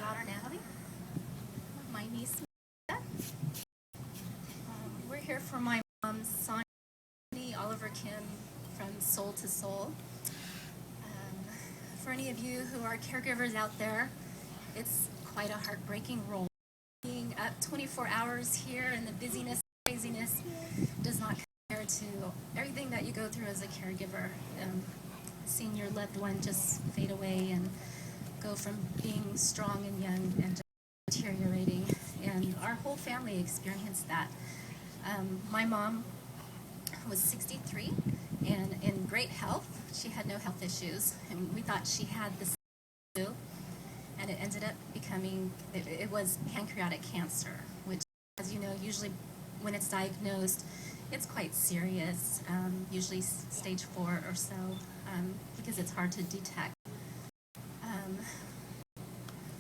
daughter Natalie, my niece Michaela. We're here for my mom Sonia Oliver Kim from Soul to Soul. For any of you who are caregivers out there, it's quite a heartbreaking role. Being up 24 hours here and the busyness, craziness does not compare to everything that you go through as a caregiver. Seeing your loved one just fade away and go from being strong and young and just deteriorating, and our whole family experienced that. My mom was 63 and in great health. She had no health issues, and we thought she had this flu, and it ended up becoming, it was pancreatic cancer, which, as you know, usually when it's diagnosed, it's quite serious, usually stage 4 or so, because it's hard to detect.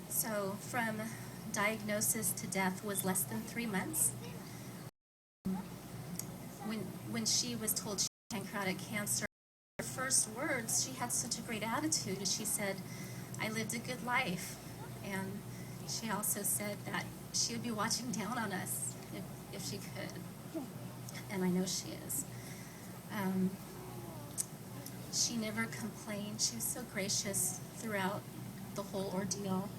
So from diagnosis to death was less than 3 months. When she was told she had pancreatic cancer, her first words, she had such a great attitude. She said, "I lived a good life." And she also said that she would be watching down on us if she could. And I know she is. She never complained. She was so gracious throughout the whole ordeal.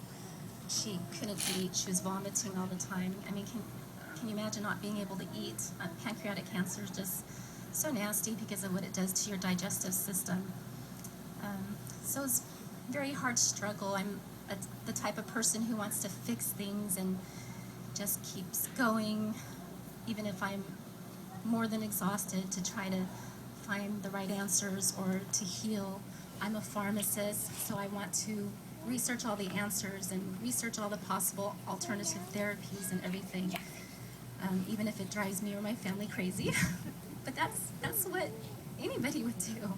She couldn't eat. She was vomiting all the time. I mean, can you imagine not being able to eat? Pancreatic cancer is just so nasty because of what it does to your digestive system. So it's a very hard struggle. I'm the type of person who wants to fix things and just keeps going, even if I'm more than exhausted, to try to find the right answers or to heal. I'm a pharmacist, so I want to research all the answers and research all the possible alternative therapies and everything, even if it drives me or my family crazy. But that's what anybody would do,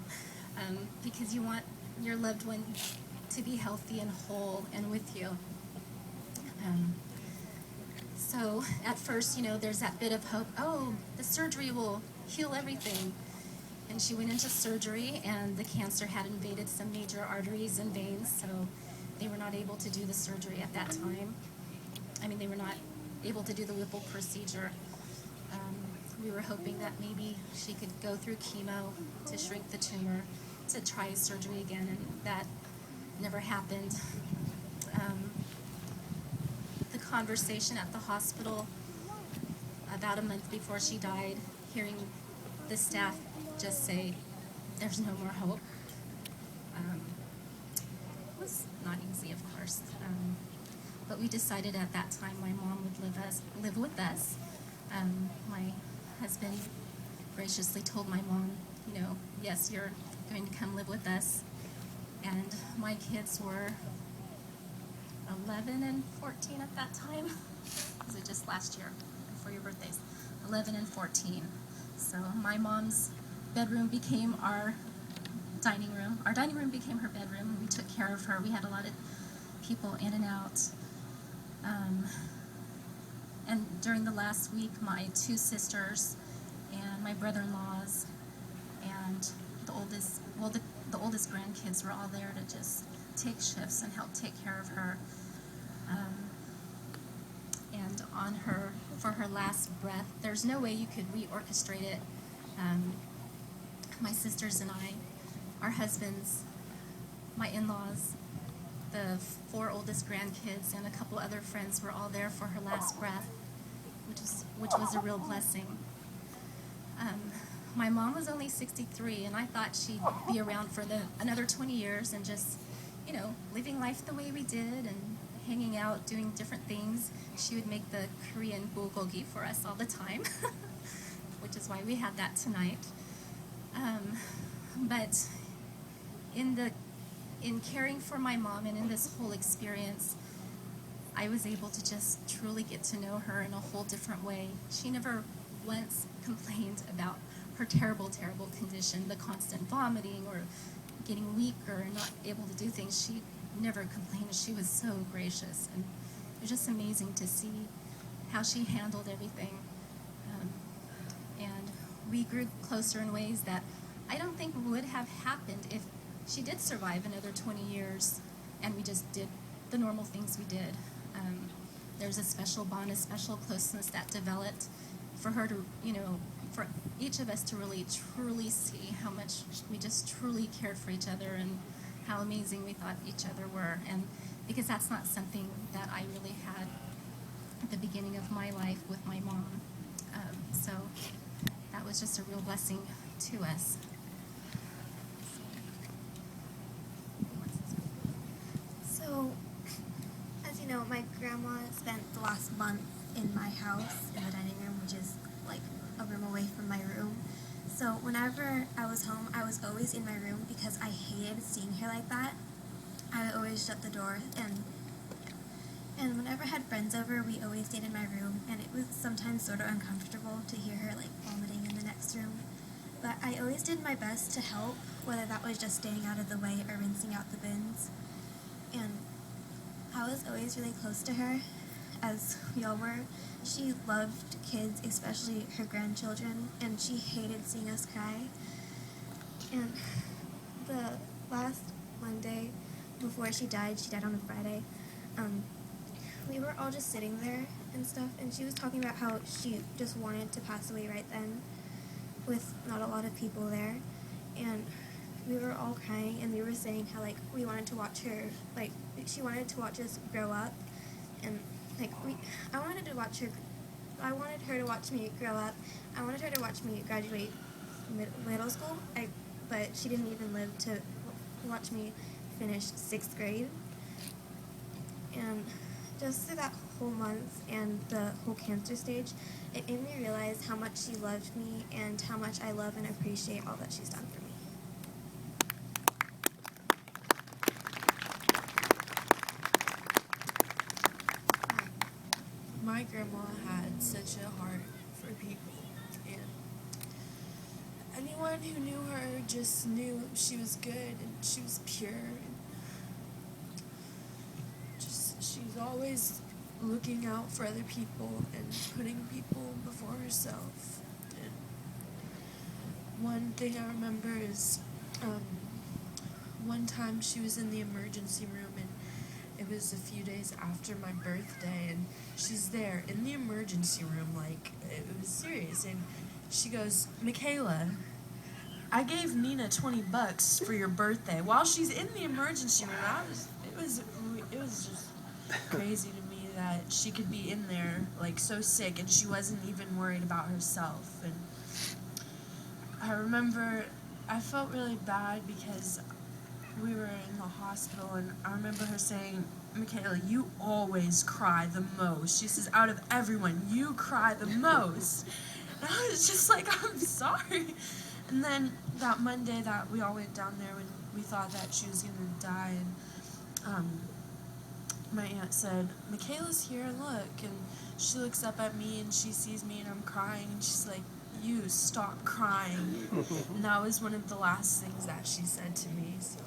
because you want your loved one to be healthy and whole and with you. So at first, you know, there's that bit of hope. Oh, the surgery will heal everything. And she went into surgery, and the cancer had invaded some major arteries and veins, so they were not able to do the surgery at that time. I mean, they were not able to do the Whipple procedure. We were hoping that maybe she could go through chemo to shrink the tumor, to try surgery again, and that never happened. The conversation at the hospital about a month before she died, hearing the staff just say, "There's no more hope," was not easy, of course. But we decided at that time my mom would live with us. My husband graciously told my mom, you know, "Yes, you're going to come live with us." And my kids were 11 and 14 at that time. Was it just last year, before your birthdays? 11 and 14. So my mom's bedroom became our dining room. Our dining room became her bedroom. We took care of her. We had a lot of people in and out. And during the last week, my 2 sisters and my brother-in-laws and the oldest grandkids were all there to just take shifts and help take care of her. And on her, for her last breath, there's no way you could reorchestrate it. My sisters and I, our husbands, my in-laws, the 4 oldest grandkids, and a couple other friends were all there for her last breath, which was a real blessing. My mom was only 63, and I thought she'd be around for another 20 years and just, you know, living life the way we did and hanging out, doing different things. She would make the Korean bulgogi for us all the time, which is why we had that tonight. But in caring for my mom and in this whole experience, I was able to just truly get to know her in a whole different way. She never once complained about her terrible, terrible condition, the constant vomiting or getting weaker and not able to do things. She never complained. She was so gracious, and it was just amazing to see how she handled everything. And we grew closer in ways that I don't think would have happened if she did survive another 20 years and we just did the normal things we did. There's a special bond, a special closeness that developed for her to, for each of us to really truly see how much we just truly cared for each other and how amazing we thought each other were. And because that's not something that I really had at the beginning of my life with my mom. So that was just a real blessing to us. So, as you know, my grandma spent the last month in my house in the dining room, which is like a room away from my room. So whenever I was home, I was always in my room because I hated seeing her like that. I would always shut the door, and whenever I had friends over, we always stayed in my room, and it was sometimes sort of uncomfortable to hear her like vomiting in the next room. But I always did my best to help, whether that was just staying out of the way or rinsing out the bins. And I was always really close to her, as we all were. She loved kids, especially her grandchildren, and she hated seeing us cry. And the last Monday before she died on a Friday, we were all just sitting there and stuff, and she was talking about how she just wanted to pass away right then with not a lot of people there. And we were all crying, and we were saying how like we wanted to watch her, like she wanted to watch us grow up, and like I wanted her to watch me grow up. I wanted her to watch me graduate middle school, but she didn't even live to watch me finish 6th grade. And just through that whole month and the whole cancer stage, it made me realize how much she loved me and how much I love and appreciate all that she's done for me. My grandma had such a heart for people, and anyone who knew her just knew she was good and she was pure, and just she's always looking out for other people and putting people before herself. And one thing I remember is one time she was in the emergency room, and it was a few days after my birthday, and she's there in the emergency room, like, it was serious, and she goes, "Michaela, I gave Nina $20 for your birthday," while she's in the emergency room. It was just crazy to me that she could be in there, like, so sick, and she wasn't even worried about herself. And I remember I felt really bad because we were in the hospital, and I remember her saying, "Michaela, you always cry the most." She says, "Out of everyone, you cry the most." And I was just like, "I'm sorry." And then that Monday that we all went down there when we thought that she was going to die, and my aunt said, "Michaela's here, look." And she looks up at me, and she sees me, and I'm crying, and she's like, "You stop crying." And that was one of the last things that she said to me, so.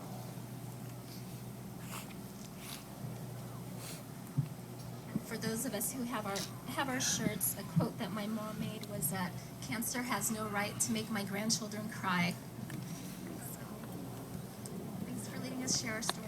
For those of us who have our shirts, a quote that my mom made was that cancer has no right to make my grandchildren cry. So, thanks for letting us share our story.